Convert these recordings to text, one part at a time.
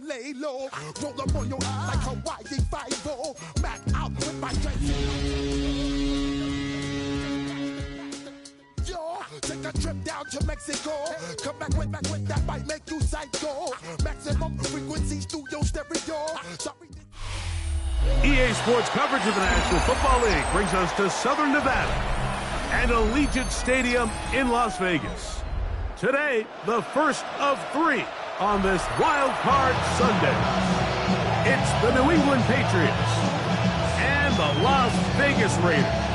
lay low. Roll up on your ass like Hawaii 5-0. Back out with my Yo, take a trip down to Mexico. Come back with that might make you psycho. Maximum frequencies through your stereo. Sorry. EA Sports coverage of the National Football League brings us to Southern Nevada and Allegiant Stadium in Las Vegas. Today, the first of 3 on this Wild Card Sunday. It's the New England Patriots and the Las Vegas Raiders.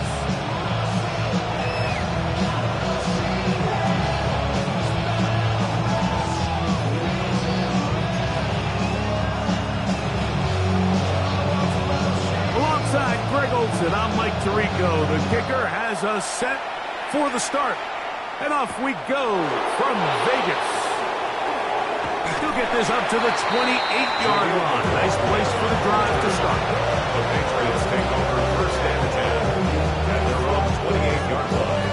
Greg Olson, I'm Mike Tirico. The kicker has us set for the start. And off we go from Vegas. He'll get this up to the 28-yard line. Nice place for the drive to start. The Patriots take over first and 10 at their own 28-yard line.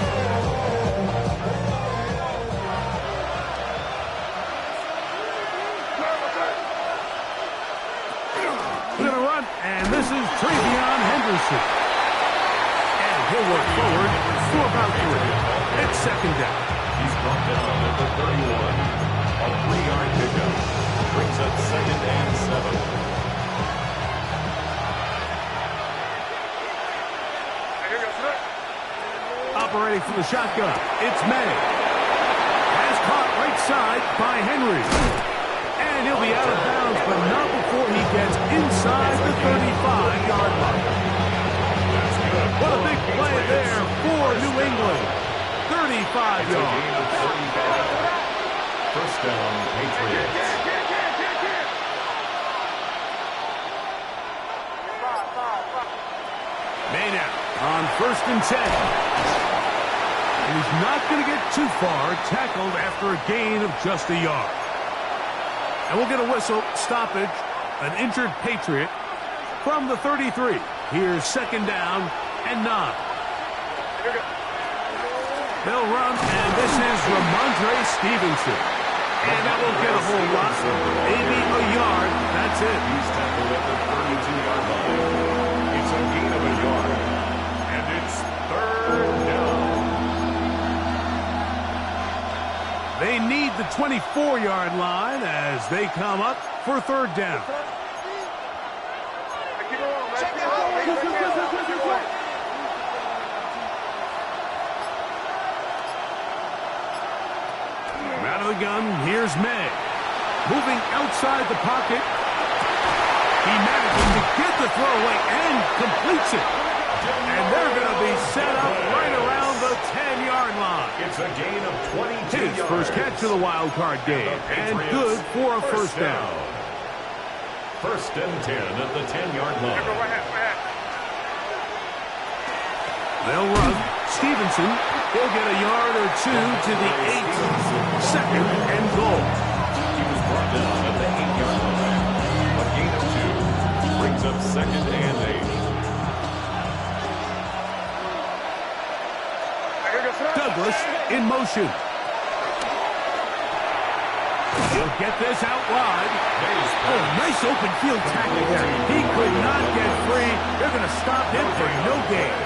We're going to run, and this is Travion Henderson. And he'll work forward for about 3. It's second down. He's brought down at the 31. A 3-yard pickup. Brings up second and 7. Operating from the shotgun, it's May. Has caught right side by Henry. And he'll be out of bounds, but not before he gets inside the 35-yard line. What a big play there for New England. 35 yards. First down, Patriots. May now on first and 10. And he's not going to get too far, tackled after a gain of just a yard. And we'll get a whistle, stoppage, an injured Patriot from the 33. Here's second down and 9. They'll run, and this is Ramondre Stevenson. And that won't get a whole lot, maybe a yard. That's it. He's tackled at the 32-yard line. It's a gain of a yard, and it's third down. They need the 24-yard line as they come up for third down. Out of the gun, here's May. Moving outside the pocket. He manages to get the throw away and completes it. And they're going to be set up right around the 10-yard line. It's a gain of 22 His yards. first catch of the wild card game, and good for a first down. First and 10 at the 10-yard line. They'll run. Stevenson, he'll get a yard or 2 to the 8. Second and goal. He was brought down at the 8-yard line. A gain of 2 brings up second and 8. Douglas in motion. He'll get this out wide. Oh, nice open field tackle there. He could not get free. They're going to stop him for no gain.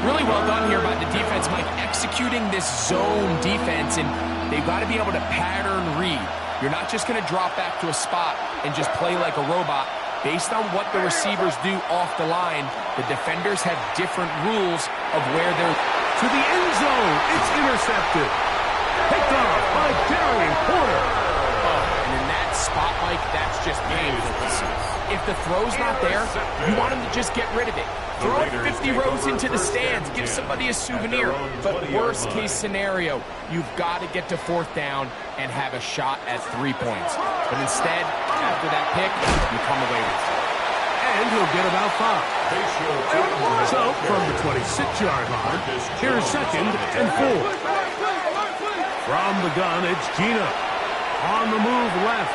Really well done here by the defense, Mike, executing this zone defense, and they've got to be able to pattern read. You're not just going to drop back to a spot and just play like a robot. Based on what the receivers do off the line, the defenders have different rules of where they're... To the end zone, it's intercepted. Picked off by Darian Porter. And in that spot, Mike, that's just painful to see. If the throw's not there, you want him to just get rid of it. Throw it 50 rows into the stands, give somebody a souvenir. But worst case scenario, you've got to get to fourth down and have a shot at 3 points. But instead, after that pick, you come away with it. And he'll get about 5. So, from the 26-yard line, here's second and 4. From the gun, it's Gino. On the move left.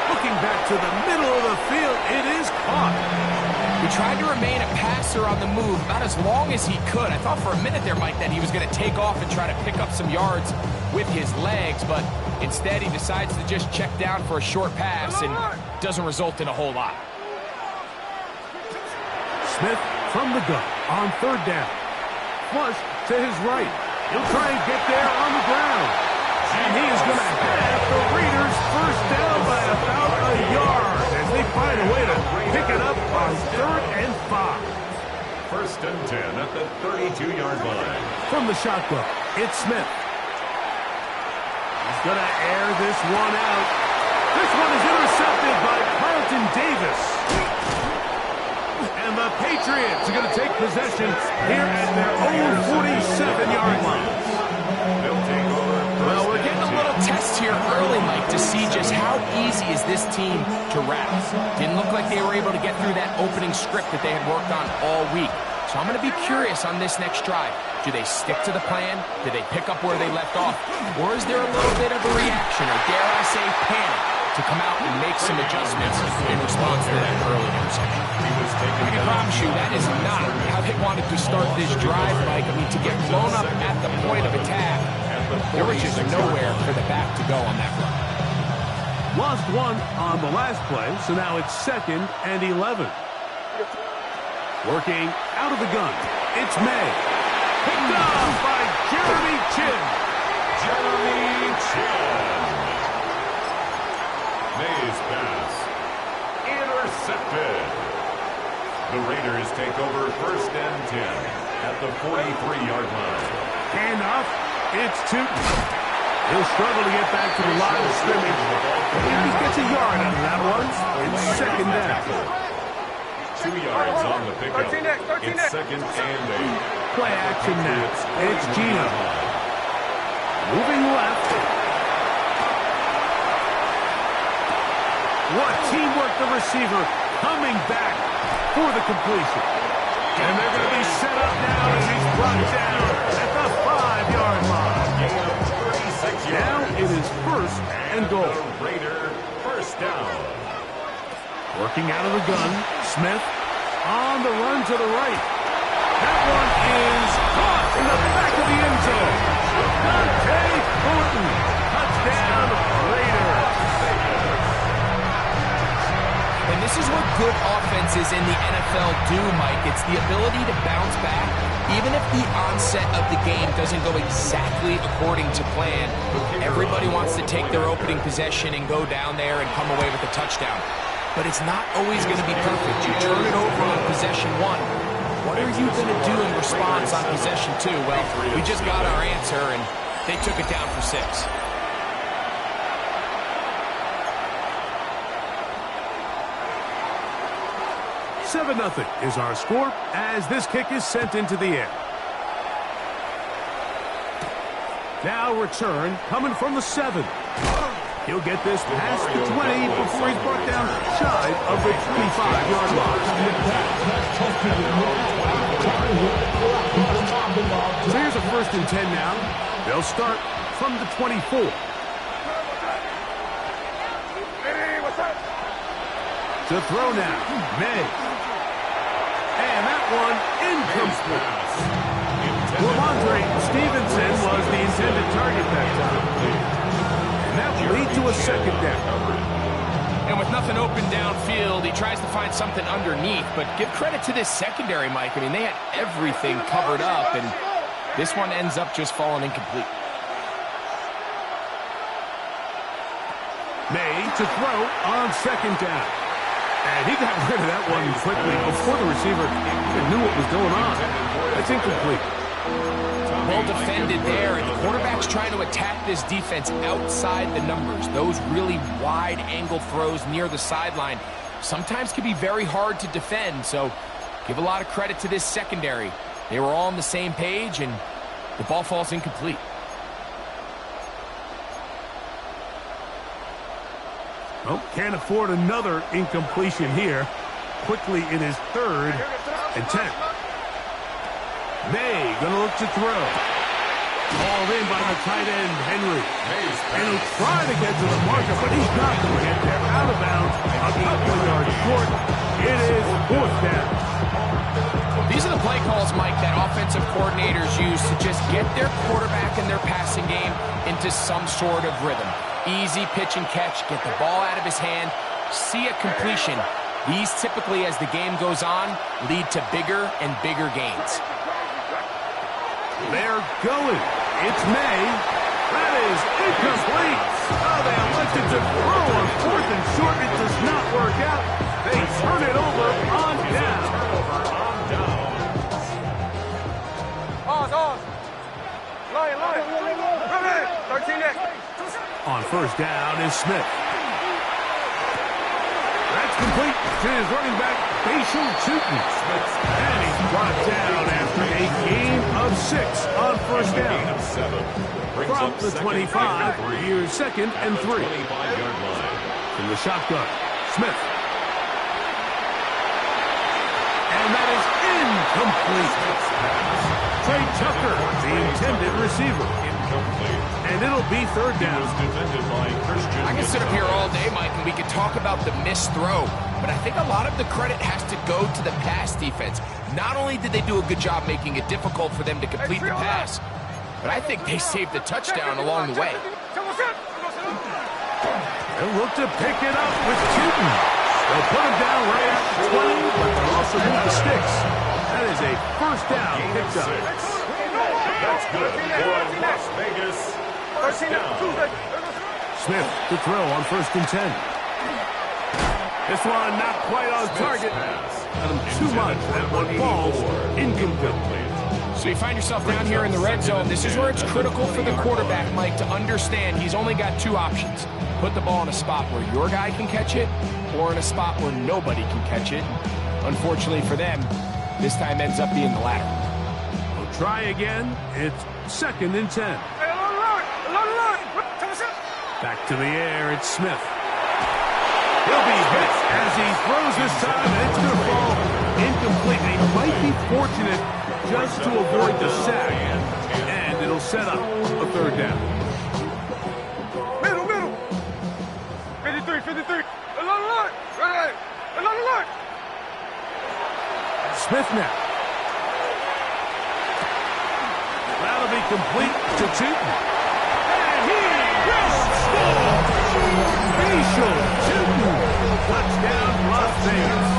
Looking back to the middle of the field, it is caught. He tried to remain a passer on the move about as long as he could. I thought for a minute there, Mike, that he was going to take off and try to pick up some yards. with his legs, but instead he decides to just check down for a short pass and doesn't result in a whole lot. Smith from the gun on third down. Flush to his right. He'll try and get there on the ground. And he is going to have the Raiders first down by about a yard as they find a way to pick it up on 3rd and 5. First and 10 at the 32-yard line. From the shotgun, it's Smith. He's going to air this one out. This one is intercepted by Carlton Davis. And the Patriots are going to take possession here at their own 47-yard line. They'll take over. Well, we're getting a little test here early, Mike, to see just how easy is this team to wrap. Didn't look like they were able to get through that opening script that they had worked on all week. So I'm going to be curious on this next drive. Do they stick to the plan? Do they pick up where they left off? Or is there a little bit of a reaction, or dare I say panic, to come out and make some adjustments in response to that early interception? I can promise you that is not how they wanted to start this drive, Mike. I mean, to get blown up at the point of attack, there was just nowhere for the back to go on that run. Lost one on the last play, so now it's 2nd and 11. Working out of the gun, it's May. Picked off by Jeremy Chinn. Jeremy Chinn. May's pass intercepted. The Raiders take over 1st and 10 at the 43-yard line. Handoff, it's to... He'll struggle to get back to the line of scrimmage. He gets a yard out of that one. It's 2nd down. 2 yards on the pickup. It's 2nd and 8. Play action now. It's Gino. Moving left. What teamwork, the receiver coming back for the completion. And they're going to be set up now as he's brought down at the 5-yard line. Now it is 1st and goal. The Raider first down. Working out of the gun, Smith on the run to the right. That one is caught in the back of the end zone. Dante Thornton, touchdown Raiders. And this is what good offenses in the NFL do, Mike. It's the ability to bounce back, even if the onset of the game doesn't go exactly according to plan. Everybody wants to take their opening possession and go down there and come away with a touchdown. But it's not always going to be perfect. You turn it over on possession 1. What are you going to do in response on possession 2? Well, we just got our answer, and they took it down for 6. Nothing is our score as this kick is sent into the air. Now return coming from the 7. He'll get this past the 20 before he's brought down shy of the 25-yard line. So here's a 1st and 10 now. They'll start from the 24. To throw now, May. And that one incomplete. Ramondre Stevenson was the intended target that time. And that will lead to a 2nd down. And with nothing open downfield, he tries to find something underneath. But give credit to this secondary, Mike. I mean, they had everything covered up, and this one ends up just falling incomplete. May to throw on 2nd down. And he got rid of that one quickly before the receiver even knew what was going on. That's incomplete. Well defended there, and the quarterback's trying to attack this defense outside the numbers. Those really wide-angle throws near the sideline sometimes can be very hard to defend, so give a lot of credit to this secondary. They were all on the same page, and the ball falls incomplete. Well, can't afford another incompletion here. Quickly in his 3rd and 10. May gonna look to throw. Called in by the tight end, Henry. And he'll try to get to the marker, but he's not going to get there. Out of bounds, a couple of yards short. It is 4th down. These are the play calls, Mike, that offensive coordinators use to just get their quarterback and their passing game into some sort of rhythm. Easy pitch and catch, get the ball out of his hand, see a completion. These typically, as the game goes on, lead to bigger and bigger gains. They're going. It's May. That is incomplete. Oh, they elected to throw on 4th and short. It does not work out. They turn it over on down. On first down is Smith. That's complete to his running back, Bashal Tutin. And he's brought down after a gain of 6 on first down. From the 25, here's 2nd and 3. From the shotgun, Smith. And that is incomplete. Trey Tucker, the intended receiver. And it'll be 3rd down. I can sit up here all day, Mike, and we could talk about the missed throw, but I think a lot of the credit has to go to the pass defense. Not only did they do a good job making it difficult for them to complete the pass, but I think they saved the touchdown along the way. They'll look to pick it up with Tutin. They'll put him down right at the 20, but they'll also move the sticks. That is a first down picked up. That's good for Las Vegas. First down. Smith to throw on 1st and 10. This one not quite on target. Got him too much. That one falls incomplete. So you find yourself down here in the red zone. This is where it's critical for the quarterback, Mike, to understand he's only got 2 options. Put the ball in a spot where your guy can catch it, or in a spot where nobody can catch it. Unfortunately for them, this time ends up being the latter. We'll try again. It's 2nd and 10. Back to the air, it's Smith. He'll be hit as he throws this time, and it's going to fall incomplete. They might be fortunate just to avoid the sack, and it'll set up a 3rd down. Middle. 53. Smith now. That'll be complete to Tutin. And he will score! Bashal Tutin. Touchdown, Las Vegas.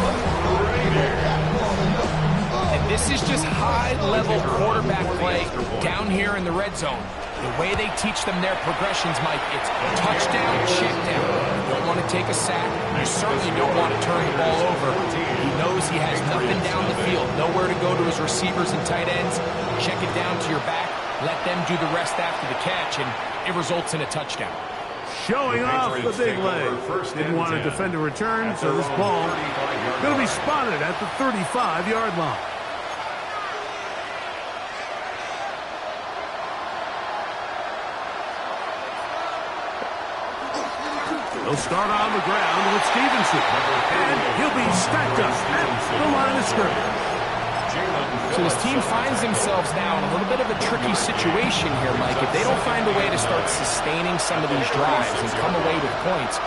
And this is just high-level quarterback play down here in the red zone. The way they teach them their progressions, Mike, it's touchdown, check down. You don't want to take a sack. You certainly don't want to turn the ball over. He knows he has nothing down the field, nowhere to go to his receivers and tight ends. Check it down to your back. Let them do the rest after the catch, and it results in a touchdown. Showing off the big leg. Didn't want to defend a return, so this ball going to be spotted at the 35-yard line. They'll start on the ground with Stevenson, and he'll be stacked up at the line of scrimmage. So this team finds themselves now in a little bit of a tricky situation here, Mike. If they don't find a way to start sustaining some of these drives and come away with points,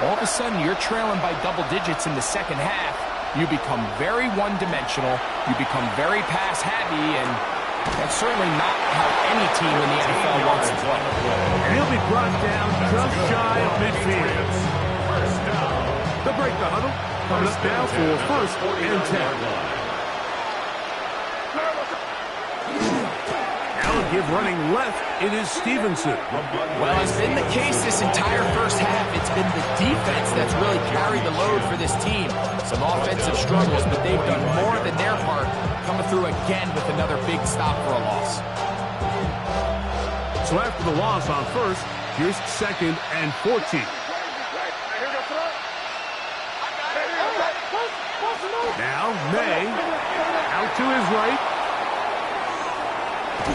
all of a sudden you're trailing by double digits in the second half. You become very one-dimensional. You become very pass-happy, and that's certainly not how any team in the NFL wants to play. And he'll be brought down just shy of midfield. They'll break the huddle. Coming up now for 1st and 10. Give running left, it is Stevenson. Well, it's been the case this entire first half. It's been the defense that's really carried the load for this team. Some offensive struggles, but they've done more than their part, coming through again with another big stop for a loss. So after the loss on 1st, here's 2nd and 14. Now May out to his right.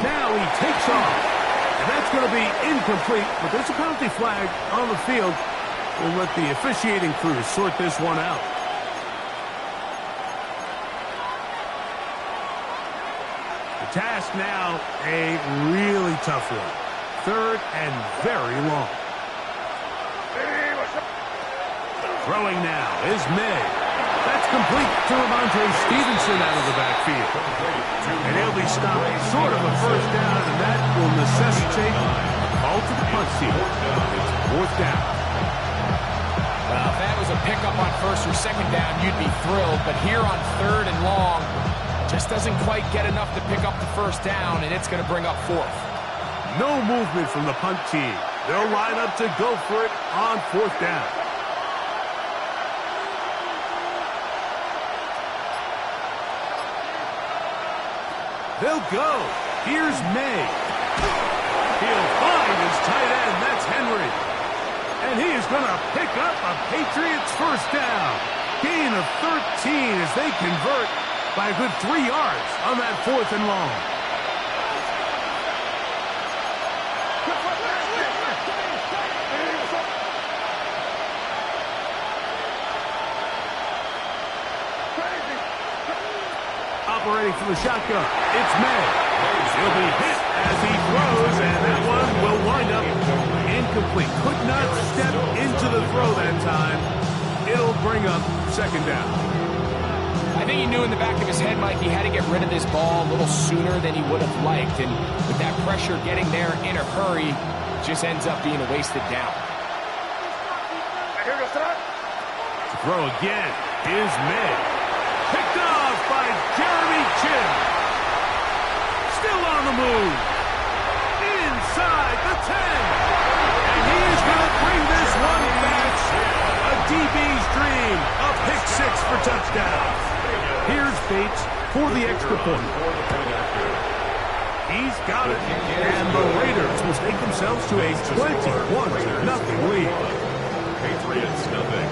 Now he takes off, and that's going to be incomplete, but there's a penalty flag on the field. We'll let the officiating crew sort this one out. The task now, a really tough one. 3rd and very long. Throwing now is May. That's complete to Ramondre Stevenson out of the backfield. And he'll be stopped short of a first down, and that will necessitate a call to the punt team. It's fourth down. Well, if that was a pickup on first or second down, you'd be thrilled. But here on third and long, just doesn't quite get enough to pick up the first down, and it's going to bring up fourth. No movement from the punt team. They'll line up to go for it on fourth down. They'll go. Here's May. He'll find his tight end. That's Henry. And he is going to pick up a Patriots first down. Gain of 13 as they convert by a good 3 yards on that fourth and long. Operating from the shotgun, it's May. He'll be hit as he throws, and that one will wind up incomplete. Could not step into the throw that time. It'll bring up second down. I think he knew in the back of his head, Mike, he had to get rid of this ball a little sooner than he would have liked. And with that pressure getting there in a hurry, just ends up being a wasted down. To throw again is May. Picked off by Jeremy Chinn. Still on the move. Inside the 10. And he is going to bring this one back. A DB's dream. A pick six for touchdown. Here's Bates for the extra point. He's got it. And the Raiders will take themselves to a 21-0 lead. Patriots nothing.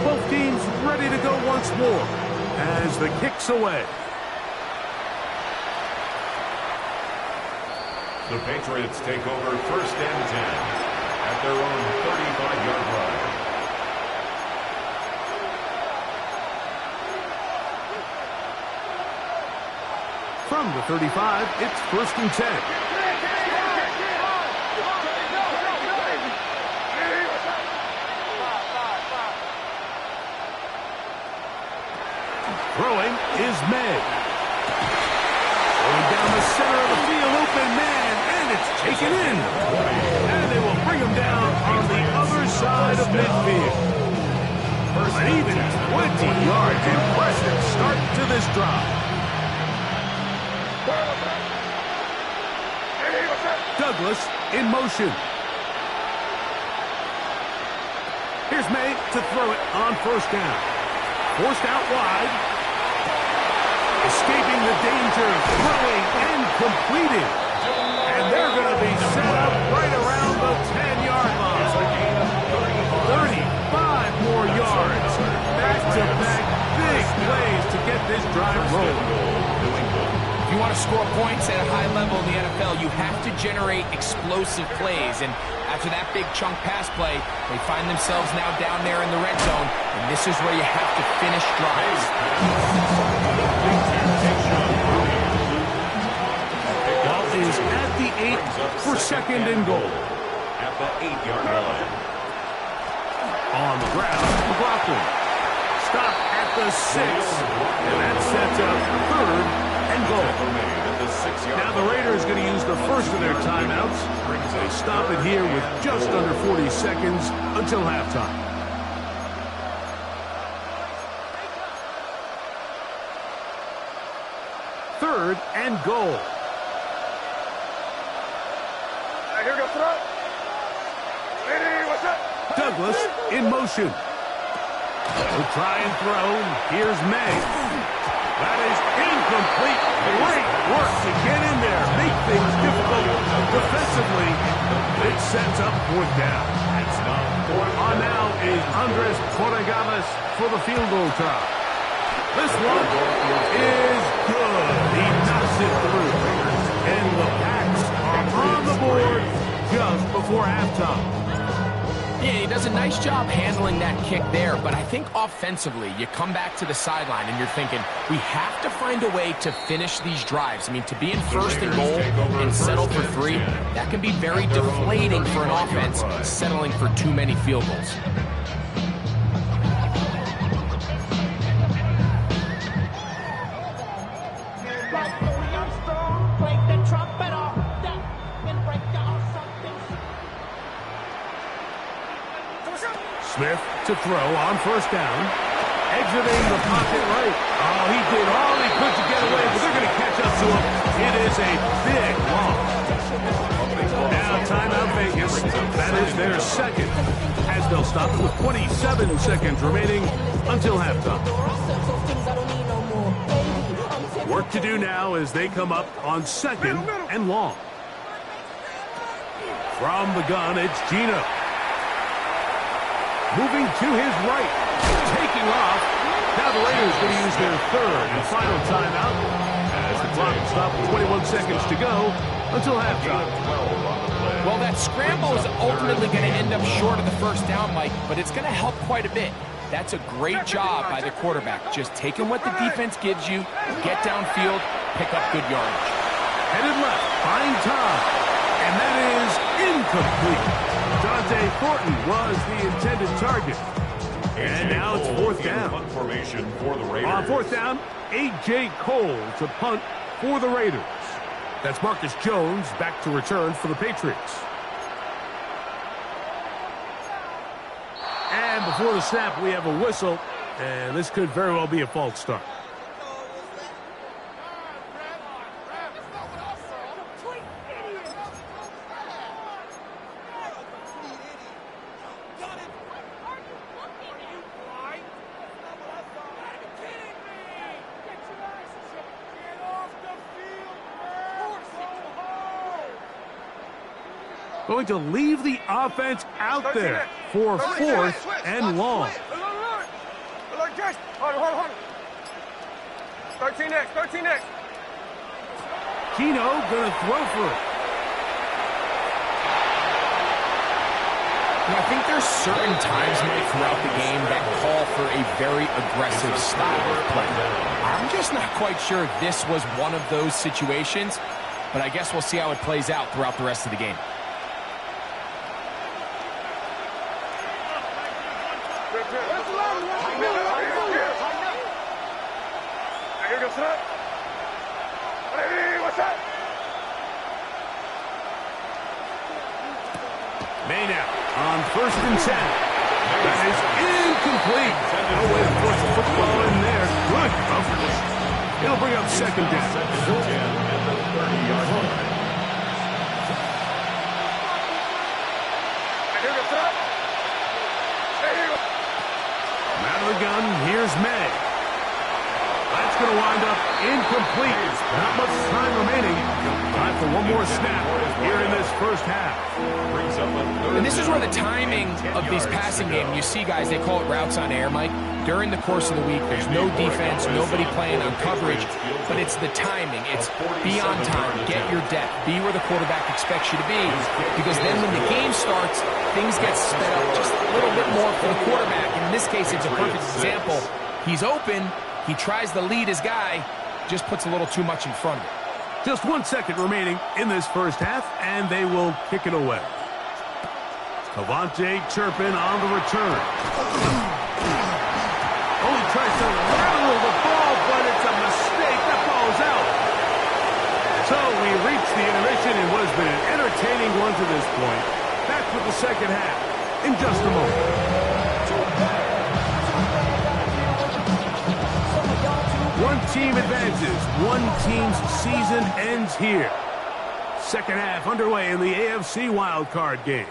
Both teams ready to go once more as the kick's away. The Patriots take over first and 10 at their own 35-yard line. From the 35, it's first and 10. Throwing is May. Going down the center of the field, open man, and it's taken in. And they will bring him down on the other side of midfield. An even 20 yards. Impressive start to this drive. Douglas in motion. Here's May to throw it on first down. Forced out wide. Escaping the danger, throwing and completing. And they're going to be set up right around the 10-yard line. 35 more yards. Back-to-back big plays to get this drive rolling. If you want to score points at a high level in the NFL, you have to generate explosive plays. And after that big chunk pass play, they find themselves now down there in the red zone. And this is where you have to finish drives. Ball is at the 8 for second and goal. At the 8-yard line. On the ground, McLaughlin. Stop at the 6. And that sets up third and goal. Now the Raiders going to use the first of their timeouts. They stop it here with just under 40 seconds until halftime. Third and goal. Here we go, throw. Ready, what's up? Douglas in motion. Will try and throw. Here's May. That is incomplete. Great work to get in there. Make things difficult defensively. It sets up fourth down. On now is Andres Corregales for the field goal try. This one is good. He knocks it through. And the Pats are on the board just before halftime. Yeah, he does a nice job handling that kick there, but I think offensively, you come back to the sideline and you're thinking, we have to find a way to finish these drives. I mean, to be in first and goal and settle for 3, that can be very deflating for an offense settling for too many field goals. Smith to throw on first down. Exiting the pocket right. Oh, he did all he could to get away, but they're going to catch up to him. It is a big loss. Now timeout Vegas. That is their second, as they'll stop it with 27 seconds remaining until halftime. Work to do now as they come up on second and long. From the gun, it's Geno. Moving to his right. Taking off. Now the Raiders going to use their third and final timeout. As the clock stops, 21 seconds to go until halftime. Well, that scramble is ultimately going to end up short of the first down, Mike, but it's going to help quite a bit. That's a great job by the quarterback. Just taking what the defense gives you, get downfield, pick up good yardage. Headed left, buying time. And that is incomplete. Dante Thornton was the intended target. And now it's fourth down. On fourth down, A.J. Cole to punt for the Raiders. That's Marcus Jones back to return for the Patriots. And before the snap, we have a whistle. And this could very well be a false start. Going to leave the offense out there for fourth and long. 13 next. Geno going to throw for it. I think there's certain times, Mike, throughout the game that call for a very aggressive style of play. I'm just not quite sure if this was one of those situations, but I guess we'll see how it plays out throughout the rest of the game. Maynard on first and 10. That is incomplete. No way to force the football in there. Good coverage. It'll bring up second down. Out of the gun, here's May. That's going to wind up incomplete. Not much time remaining. Time for one more snap here in this first half. And this is where the timing of these passing games, you see guys, they call it routes on air, Mike. During the course of the week, there's no defense, nobody playing on coverage, but it's the timing. It's be on time, get your depth, be where the quarterback expects you to be, because then when the game starts, things get sped up just a little bit more for the quarterback. In this case, it's a perfect example. He's open, he tries to lead his guy, just puts a little too much in front of him. Just 1 second remaining in this first half, and they will kick it away. Avante Turpin on the return. Oh, he tries to rattle the ball, but it's a mistake. That ball is out. So we reach the intermission in what has been an entertaining one to this point. Back with the second half in just a moment. One team advances. One team's season ends here. Second half underway in the AFC wildcard game.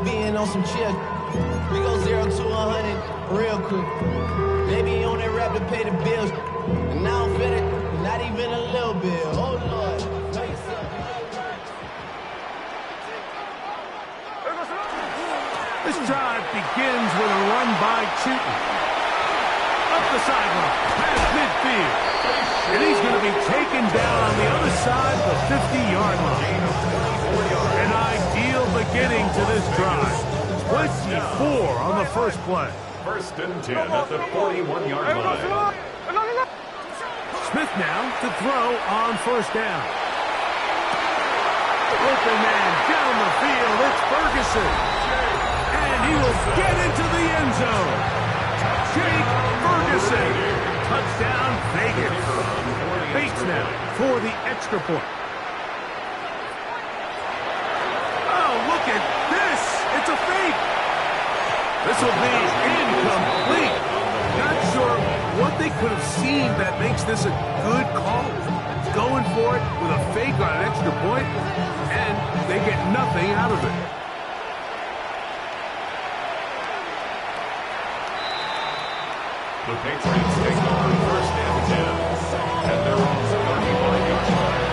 Being on some chill, we go 0 to 100 real quick. Baby on that rap to pay the bills, and now I'm feeling not even a little bit. Oh Lord. This drive begins with a run by Chutin. Up the sideline, past midfield. And he's going to be taken down on the other side of the 50-yard line. An ideal beginning to this drive. 24 on the first play. First and 10 at the 41-yard line. Smith now to throw on first down. Open man down the field. It's Ferguson. And he will get into the end zone. Jake Ferguson. Touchdown, Vegas. Bates now for the extra point. Oh, look at this. This will be incomplete. Not sure what they could have seen that makes this a good call. Going for it with a fake on an extra point, and they get nothing out of it. The Patriots take over first and 10 at their own 31-yard line.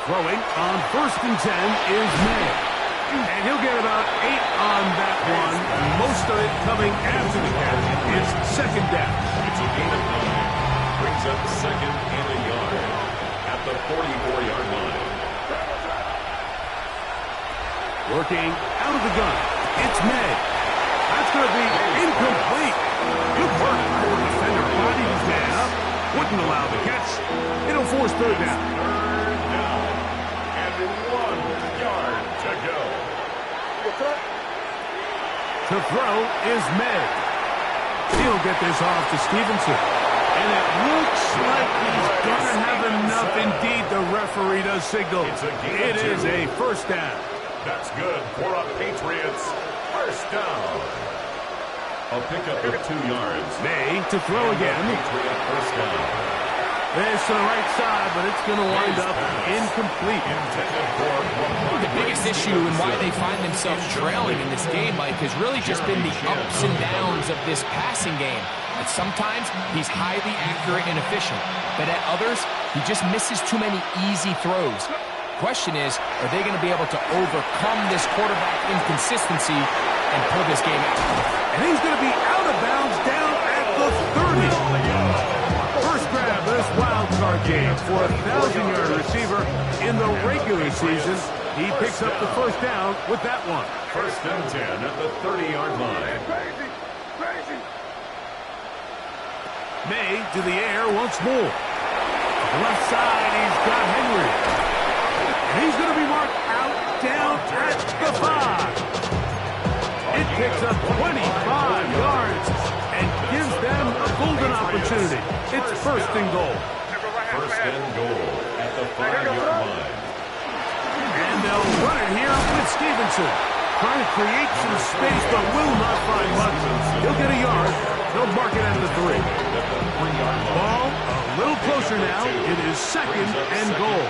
Throwing on first and 10 is May. And he'll get about 8 on that one. Most of it coming after the catch. It's second down. It's a gain of 9. Brings up second and a yard at the 44-yard line. Working out of the gun. It's May. That's going to be incomplete. Good work. The defender bodied his man up. Wouldn't allow the catch. It'll force third down. Third down. And 1 yard to go. To throw is May. He'll get this off to Stevenson. And it looks like he's going to have enough. Indeed, the referee does signal. It is a first down. That's good for a Patriots first down. A pickup of 2 yards. May to throw again. Patriot first down. This to the right side, but it's going to wind up incomplete. The biggest issue and why they find themselves trailing in this game, Mike, has really just been the ups and downs of this passing game. At sometimes, he's highly accurate and efficient, but at others, he just misses too many easy throws. Question is, are they going to be able to overcome this quarterback inconsistency and pull this game out? And he's going to be out of bounds down at the 30. First grab of this wild card game for a 1,000-yard receiver in the regular season. He picks up the first down with that one. First and 10 at the 30-yard line. May to the air once more. To the left side, he's got Henry. And he's going to be marked out down at the 5. It picks up 25 yards and gives them a golden opportunity. It's first and goal. First and goal at the 5-yard line. And they'll run it here with Stevenson. Trying to create some space, but will not find much. He'll get a yard. They'll mark it at the 3. Ball a little closer now. It is second and goal.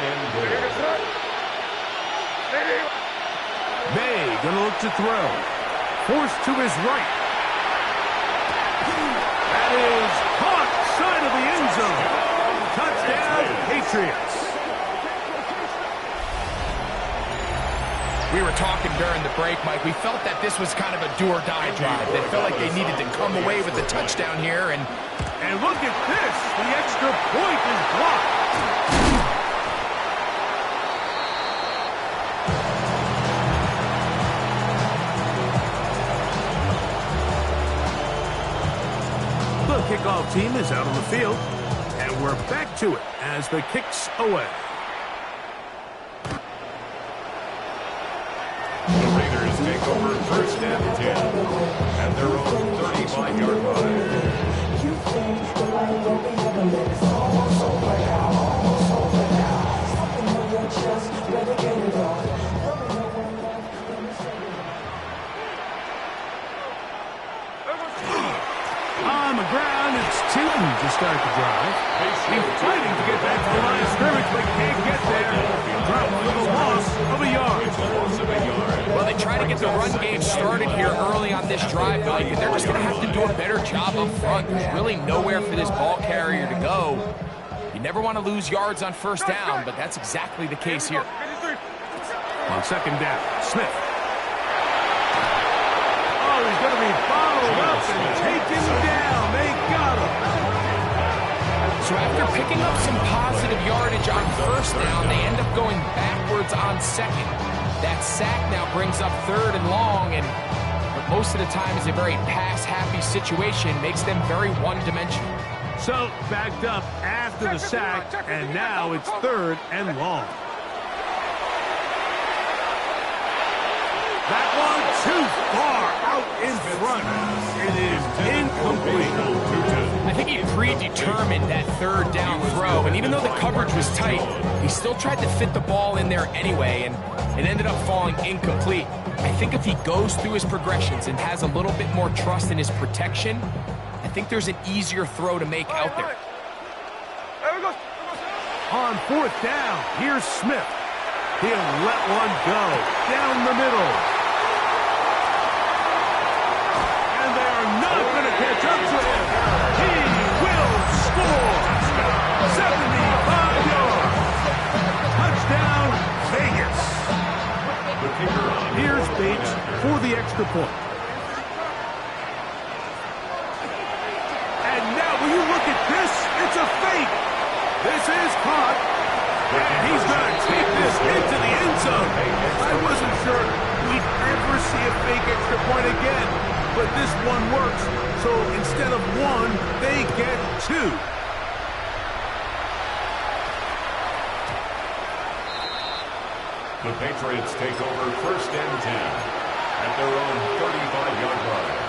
May going to look to throw. Forced to his right. That is caught side of the end zone. Touchdown, Patriots. We were talking during the break, Mike. We felt that this was kind of a do-or-die drive. They felt like they needed to come away with the touchdown here. And look at this. The extra point is blocked. The kickoff team is out on the field, and we're back to it as the kick's away. The Raiders take over first and 10 at their own 35-yard line. On the ground, it's Tilton to start the drive. He's fighting to get back to the line of scrimmage, but can't get there. Dropped with a loss of a yard. Well, they try to get the run game started here early on this drive, Mike, and they're just going to have to do a better job up front. There's really nowhere for this ball carrier to go. You never want to lose yards on first down, but that's exactly the case here. On second down, Smith. Oh, he's going to be bottled up and taken down. They got him. So after picking up some positive yardage on first down, they end up going backwards on second. That sack now brings up third and long, and what most of the time is a very pass-happy situation, makes them very one-dimensional. So backed up after the sack, and now it's third and long. That one too far out in front. It is incomplete. I think he predetermined that third down throw, and even though the coverage was tight, he still tried to fit the ball in there anyway, and it ended up falling incomplete. I think if he goes through his progressions and has a little bit more trust in his protection, I think there's an easier throw to make out there. On fourth down, here's Smith. He'll let one go down the middle. And they are not going to catch up to him. He will score. 75 yards. Touchdown, Vegas. Here's Bates for the extra point. And now, will you look at this? It's a fake. This is caught. And he's going to take this into the end zone. I wasn't sure we'd ever see a fake extra point again, but this one works. So instead of one, they get two. The Patriots take over 1st and 10 at their own 35-yard line.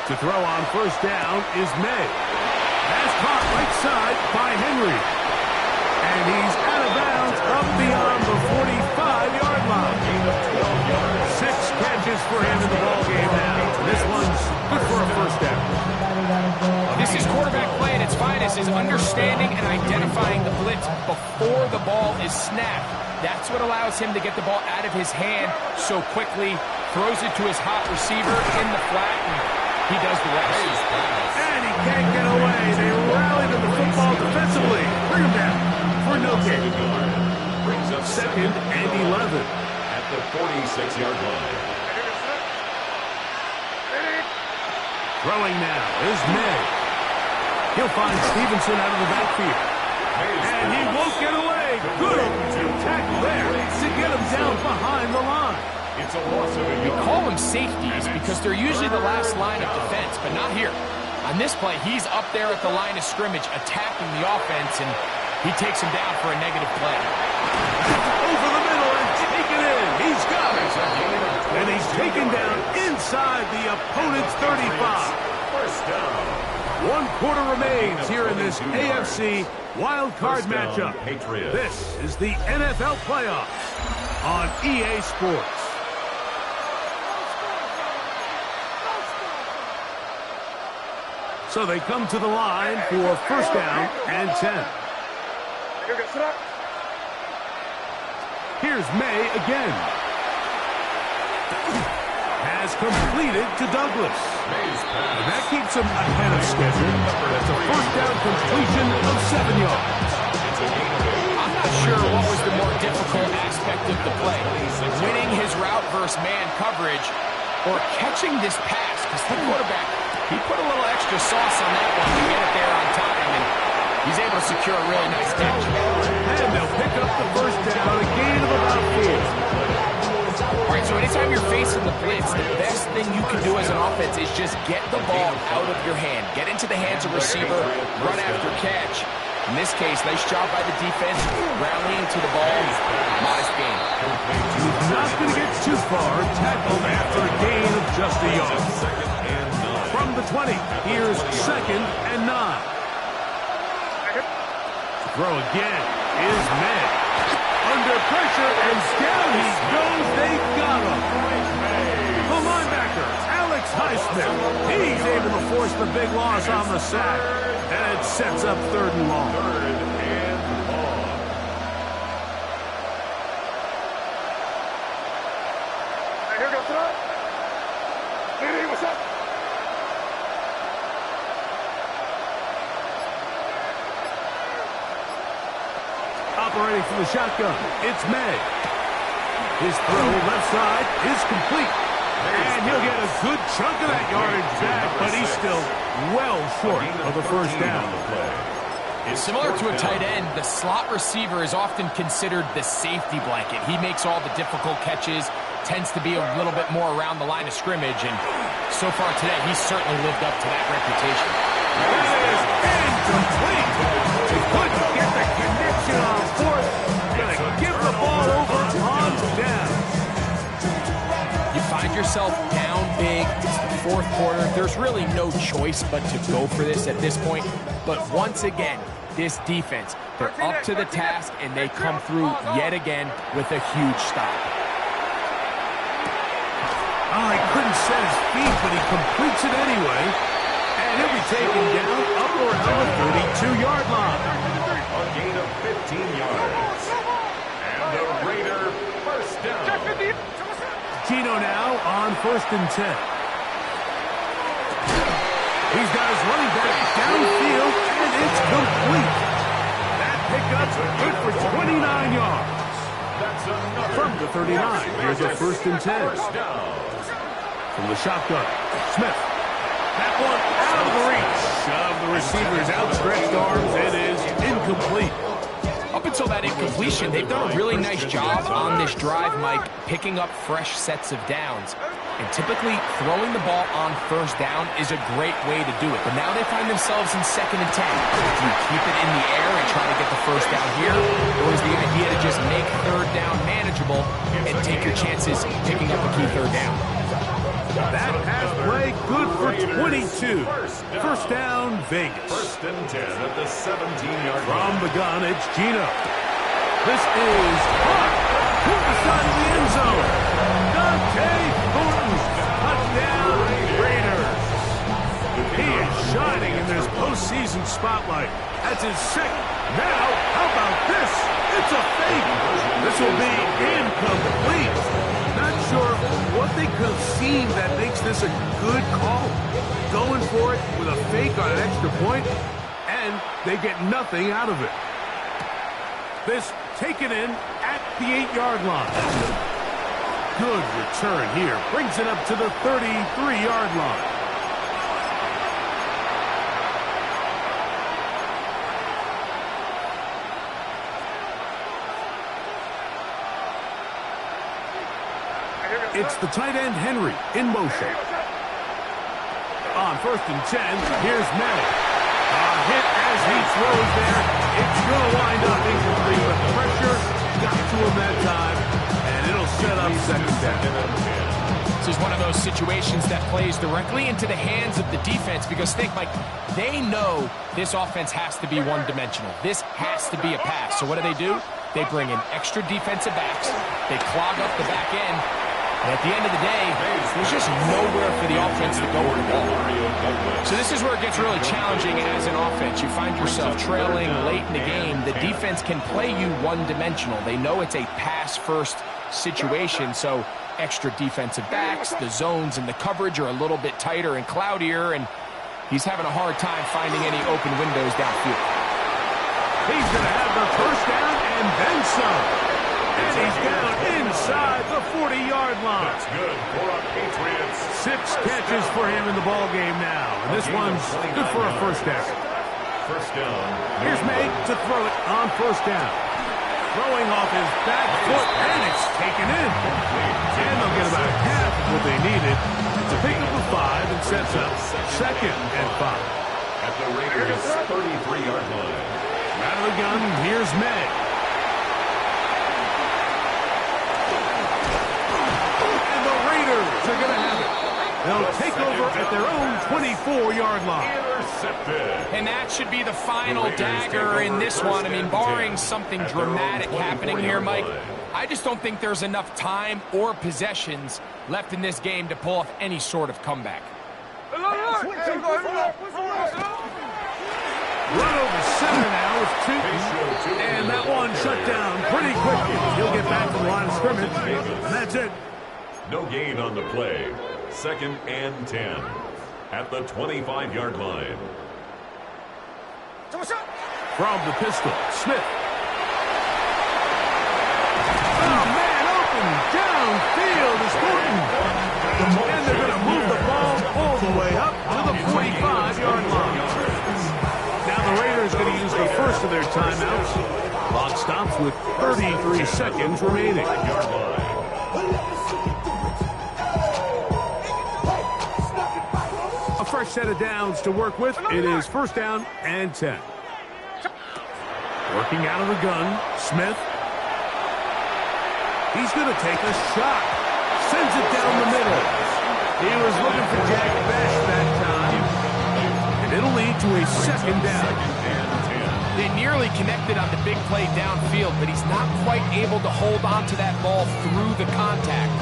To throw on first down is May. Has caught right side by Henry. And he's out of bounds up beyond the 45-yard line. 6 catches for him in the ballgame now. This one's good for a first down. This is quarterback play at its finest, is understanding and identifying the blitz before the ball is snapped. That's what allows him to get the ball out of his hand so quickly, throws it to his hot receiver in the flat, and he does the rest. And he can't get away. They rally to the football defensively. Bring him down for no gain. Brings up 2nd and 11. at the 46-yard line. Throwing now is May. He'll find Stevenson out of the backfield. And he won't get away. Good tackle there to get him down behind the line. It's a loss of a We yard. call them safeties because they're usually the last line of defense, but not here. On this play, he's up there at the line of scrimmage attacking the offense, and he takes him down for a negative play. Over the middle and taken in. He's got it. And he's taken down inside the opponent's 35. First down. 1 quarter remains here in this AFC wild card First down, matchup. Patriots. This is the NFL playoffs on EA Sports. So they come to the line for first down and 10. Here's May again. Has completed to Douglas. And that keeps him ahead of schedule. That's a first down completion of 7 yards. I'm not sure what was the more difficult aspect of the play, winning his route versus man coverage or catching this pass, because the quarterback, he put a little extra sauce on that one to get it there on time, and he's able to secure a really nice catch. And they'll pick up the first down, a gain of about 4. All right, so anytime you're facing the blitz, the best thing you can do as an offense is just get the ball out of your hand. Get into the hands of receiver, run after catch. In this case, nice job by the defense, rallying to the ball. Modest gain. He's not going to get too far, tackled after a gain of just a yard. From the 20, here's 2nd and 9. Throw again is May. Under pressure, and down he goes. They got him. The linebacker, Alex Highsmith. He's able to force the big loss on the sack. And it sets up 3rd and long. Operating from the shotgun, it's May. His throw left side is complete. And he'll get a good chunk of that yardage back, but he's still well short of the first down. Similar to a tight end, the slot receiver is often considered the safety blanket. He makes all the difficult catches. tends to be a little bit more around the line of scrimmage, and so far today, he's certainly lived up to that reputation. That is incomplete. He couldn't get the connection on fourth. Gonna give the ball over on down. You find yourself down big. It's the fourth quarter. There's really no choice but to go for this at this point. But once again, this defense, they're up to the task, and they come through yet again with a huge stop. Oh, he couldn't set his feet, but he completes it anyway. And he'll be taken down up around the 32-yard line. A gain of 15 yards. And the Raider first down. Gino now on 1st and 10. He's got his running back downfield, and it's complete. That pickup's good for 29 yards. That's another From the 39, here's a 1st and 10. First down. From the shotgun, Smith. That one out of the reach of the receiver's outstretched arms. It is incomplete. Up until that incompletion, they've done a really nice job on this drive, Mike, picking up fresh sets of downs. And typically, throwing the ball on 1st down is a great way to do it. But now they find themselves in 2nd and 10. Do you keep it in the air and try to get the 1st down here? Or is the idea to just make 3rd down manageable and take your chances picking up a key 3rd down? That pass play good for 22. First down, Vegas. 1st and 10 at the 17-yard From line. the gun, it's Gino. This is caught to the side of the end zone. Dante Thornton, touchdown Raiders. He is shining in this postseason spotlight. That's his 2nd. Now, how about this? It's a fake. This will be incomplete. Not sure what they could have seen that makes this a good call. Going for it with a fake on an extra point, and they get nothing out of it. This taken in at the 8-yard line. Good return here. Brings it up to the 33-yard line. It's the tight end, Henry, in motion. On 1st and 10, here's May. A hit as he throws there. It's going to wind up incomplete, but the pressure got to him that time, and it'll set up 2nd down. This is one of those situations that plays directly into the hands of the defense because think, Mike, they know this offense has to be one-dimensional. This has to be a pass. So what do? They bring in extra defensive backs. They clog up the back end. And at the end of the day, there's just nowhere for the offense to go with the ball. So this is where it gets really challenging as an offense. You find yourself trailing late in the game. The defense can play you one-dimensional. They know it's a pass-first situation, so extra defensive backs, the zones and the coverage are a little bit tighter and cloudier, and he's having a hard time finding any open windows downfield. He's going to have the 1st down and then some. And he's down inside the 40-yard line. That's good for a Patriots. 6 catches for him in the ball game now. And this one's good for a 1st down. First down. Here's May to throw it on 1st down. Throwing off his back foot, and it's taken in. And they'll get about half of what they needed to pick up a 5 and sets up 2nd and 5. At the Raiders' 33-yard line. Out of the gun, here's May. Are going to have it. They'll take over at their own 24-yard line. Intercepted. And that should be the final dagger in this one. I mean, barring something dramatic happening here, Mike, I just don't think there's enough time or possessions left in this game to pull off any sort of comeback. Run over center now with 2. And that one shut down pretty quickly. He'll get back to the line of scrimmage. And that's it. No gain on the play. 2nd and 10 at the 25-yard line. From the pistol, Smith. Oh, man, open downfield is Thornton. And they're going to move the ball all the way up to the 45-yard line. Now the Raiders going to use the first of their timeouts. Clock stops with 33 seconds remaining. fresh set of downs to work with. It is first down and 10. Working out of the gun, Smith. He's going to take a shot. Sends it down the middle. He was looking for Jack Bech that time. And it'll lead to a second down. They nearly connected on the big play downfield, but he's not quite able to hold on to that ball through the contact.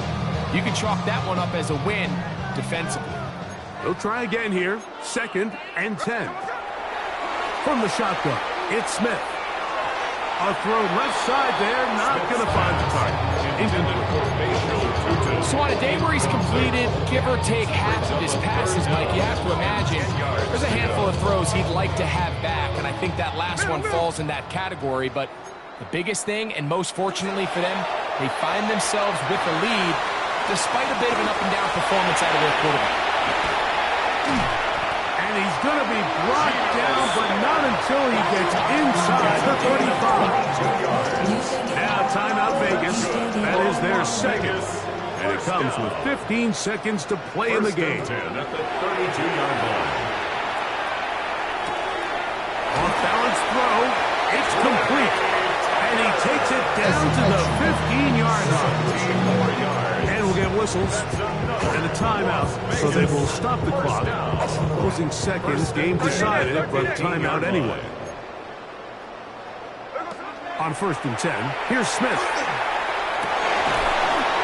You can chalk that one up as a win defensively. They'll try again here. Second and 10. From the shotgun, it's Smith. A throw left side there, not going to find the target. So on a day where he's completed, give or take half of his passes, Mike, you have to imagine there's a handful of throws he'd like to have back, and I think that last one falls in that category. But the biggest thing, and most fortunately for them, they find themselves with the lead despite a bit of an up-and-down performance out of their quarterback. And he's going to be brought down, but not until he gets inside the 35. Now, timeout Vegas. That is their second. And it comes with 15 seconds to play in the game. First and 10 at the 32-yard line. Off-balance throw. It's complete. And he takes it down to the 15-yard line. And we'll get whistles and a timeout, so they will stop the clock. Closing seconds, game decided, but timeout anyway. On first and 10, here's Smith.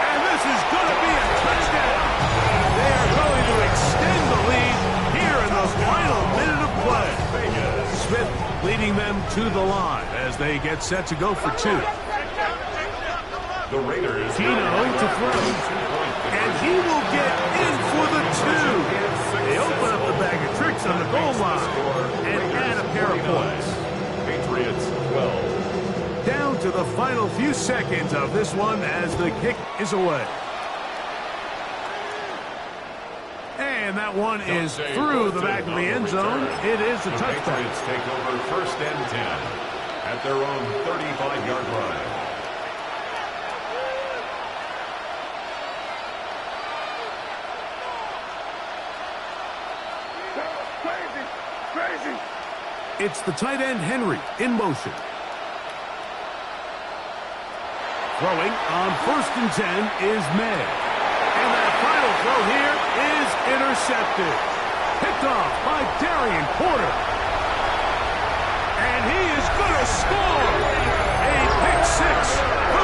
And this is going to be a touchdown. They are going to extend the lead here in the final minute of play. Smith leading them to the line as they get set to go for two. The Raiders. Tino to throw. And he will get in for the two. They open up the bag of tricks on the goal line and add a pair of points. Patriots 12. Down to the final few seconds of this one as the kick is away. And that one is through the back of the end zone. It is a touchdown. The Patriots take over first and 10 at their own 35-yard line. It's the tight end Henry in motion. Throwing on first and 10 is May. And that final throw here is intercepted. Picked off by Darian Porter. And he is going to score. A pick six for